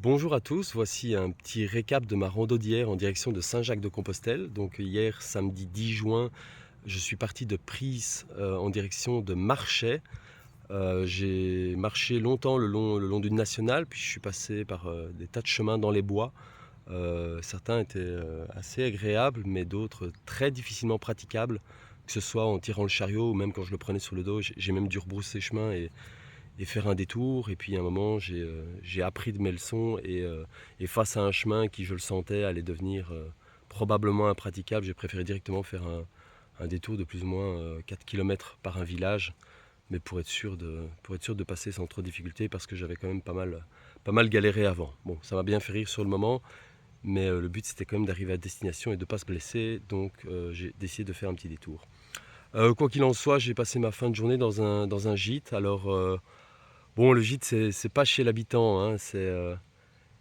Bonjour à tous, voici un petit récap de ma rando d'hier en direction de Saint-Jacques-de-Compostelle. Donc hier, samedi 10 juin, je suis parti de Pries en direction de Marchais. J'ai marché longtemps le long d'une nationale, puis je suis passé par des tas de chemins dans les bois. Certains étaient assez agréables, mais d'autres très difficilement praticables, que ce soit en tirant le chariot ou même quand je le prenais sur le dos. J'ai même dû rebrousser chemin et faire un détour. Et puis à un moment, j'ai appris de mes leçons et face à un chemin qui, je le sentais, allait devenir probablement impraticable, j'ai préféré directement faire un détour de plus ou moins 4 km par un village, mais pour être sûr de passer sans trop de difficultés, parce que j'avais quand même pas mal galéré avant. Bon, ça m'a bien fait rire sur le moment, mais le but c'était quand même d'arriver à destination et de ne pas se blesser, donc j'ai décidé de faire un petit détour. Quoi qu'il en soit, j'ai passé ma fin de journée dans un gîte. Alors, bon, le gîte, c'est pas chez l'habitant, hein,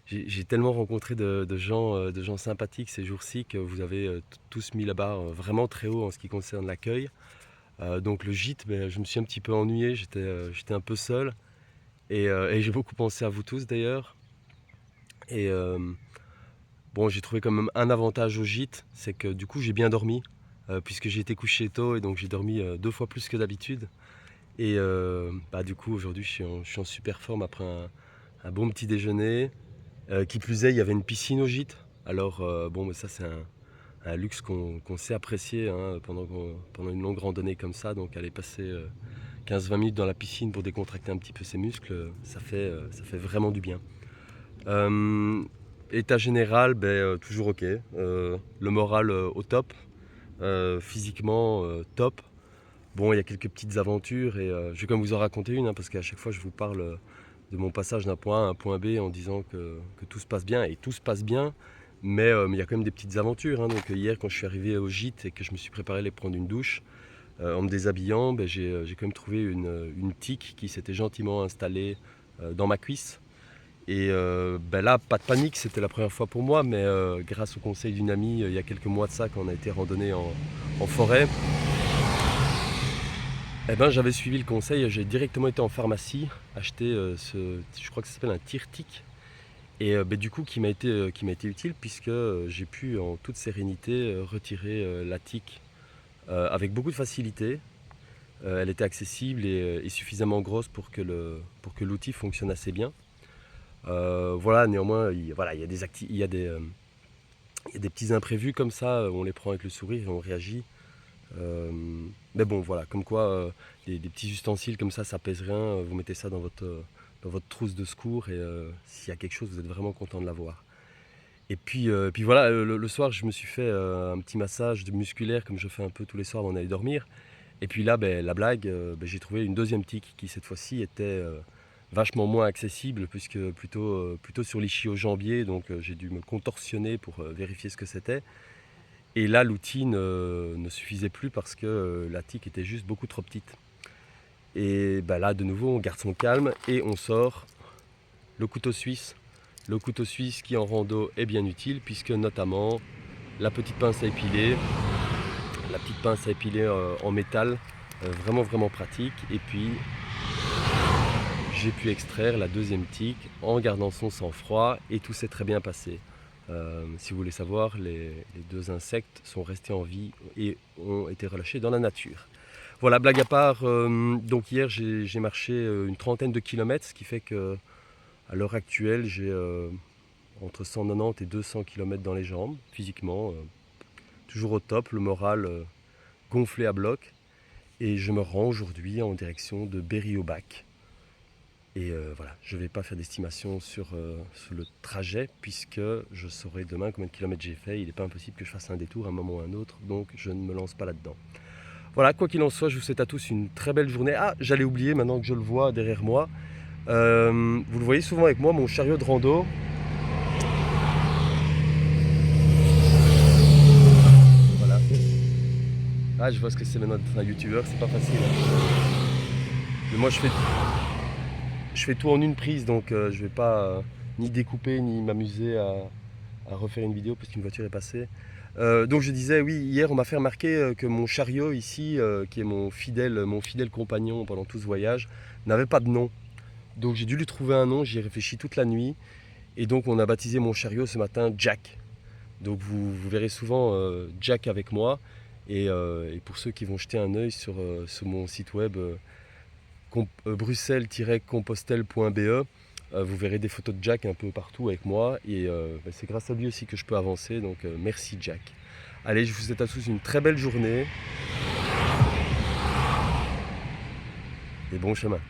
j'ai tellement rencontré de gens sympathiques ces jours-ci que vous avez tous mis la barre vraiment très haut en ce qui concerne l'accueil. Donc le gîte, ben, je me suis un petit peu ennuyé, j'étais un peu seul et j'ai beaucoup pensé à vous tous d'ailleurs. Et bon, j'ai trouvé quand même un avantage au gîte, c'est que du coup j'ai bien dormi, puisque j'ai été couché tôt et donc j'ai dormi 2 fois plus que d'habitude. Et bah, du coup aujourd'hui je suis en super forme après un bon petit déjeuner. Qui plus est, il y avait une piscine au gîte. Alors bon, mais ça c'est un luxe qu'on sait apprécier, hein, pendant une longue randonnée comme ça. Donc aller passer 15-20 minutes dans la piscine pour décontracter un petit peu ses muscles, ça fait vraiment du bien. Euh, État général, ben, toujours ok. Le moral au top. Physiquement top. Bon, il y a quelques petites aventures et je vais quand même vous en raconter une, hein, parce qu'à chaque fois je vous parle de mon passage d'un point A à un point B en disant que tout se passe bien, et tout se passe bien, mais il y a quand même des petites aventures, hein. Donc hier, quand je suis arrivé au gîte et que je me suis préparé à aller prendre une douche, en me déshabillant, ben, j'ai quand même trouvé une tique qui s'était gentiment installée dans ma cuisse. Et ben là, pas de panique, c'était la première fois pour moi, mais grâce au conseil d'une amie, il y a quelques mois de ça, quand on a été randonner en forêt, eh ben, j'avais suivi le conseil, j'ai directement été en pharmacie acheter je crois que ça s'appelle un tire-tic, et ben, du coup qui m'a été utile, puisque j'ai pu en toute sérénité retirer la tique avec beaucoup de facilité. Elle était accessible et suffisamment grosse pour que l'outil fonctionne assez bien. Voilà, néanmoins, voilà, il y a des petits imprévus comme ça, on les prend avec le sourire et on réagit. Euh, mais bon, voilà, comme quoi des petits ustensiles comme ça pèse rien. Vous mettez ça dans votre trousse de secours et s'il y a quelque chose, vous êtes vraiment content de l'avoir. Et puis voilà, le soir, je me suis fait un petit massage musculaire comme je fais un peu tous les soirs avant d'aller dormir. Et puis là, ben, la blague, ben, j'ai trouvé une deuxième tique qui cette fois-ci était vachement moins accessible, puisque plutôt sur l'ischio-jambier. Donc j'ai dû me contorsionner pour vérifier ce que c'était. Et là, l'outil ne suffisait plus parce que la tique était juste beaucoup trop petite. Et bah là, de nouveau, on garde son calme et on sort le couteau suisse. Le couteau suisse qui en rando est bien utile, puisque notamment la petite pince à épiler, la petite pince à épiler en métal, vraiment vraiment pratique. Et puis j'ai pu extraire la deuxième tique en gardant son sang-froid et tout s'est très bien passé. Si vous voulez savoir, les deux insectes sont restés en vie et ont été relâchés dans la nature. Voilà, blague à part, donc hier j'ai marché une trentaine de kilomètres, ce qui fait que à l'heure actuelle j'ai entre 190 et 200 kilomètres dans les jambes, physiquement, toujours au top, le moral gonflé à bloc. Et je me rends aujourd'hui en direction de Berry-au-Bac. Et voilà, je ne vais pas faire d'estimation sur le trajet, puisque je saurai demain combien de kilomètres j'ai fait. Il n'est pas impossible que je fasse un détour à un moment ou à un autre, donc je ne me lance pas là-dedans. Voilà, quoi qu'il en soit, je vous souhaite à tous une très belle journée. Ah, j'allais oublier maintenant que je le vois derrière moi. Vous le voyez souvent avec moi, mon chariot de rando. Voilà. Ah, je vois ce que c'est maintenant d'être un youtubeur, c'est pas facile, hein. Mais moi, je fais tout en une prise, donc je vais pas ni découper ni m'amuser à refaire une vidéo parce qu'une voiture est passée. Donc je disais, oui, hier on m'a fait remarquer que mon chariot ici, qui est mon fidèle compagnon pendant tout ce voyage, n'avait pas de nom. Donc j'ai dû lui trouver un nom, j'y ai réfléchi toute la nuit. Et donc on a baptisé mon chariot ce matin Jack. Donc vous verrez souvent Jack avec moi. Et pour ceux qui vont jeter un œil sur mon site web bruxelles-compostelle.be, vous verrez des photos de Jack un peu partout avec moi. Et c'est grâce à lui aussi que je peux avancer. Donc merci Jack. Allez, je vous souhaite à tous une très belle journée et bon chemin.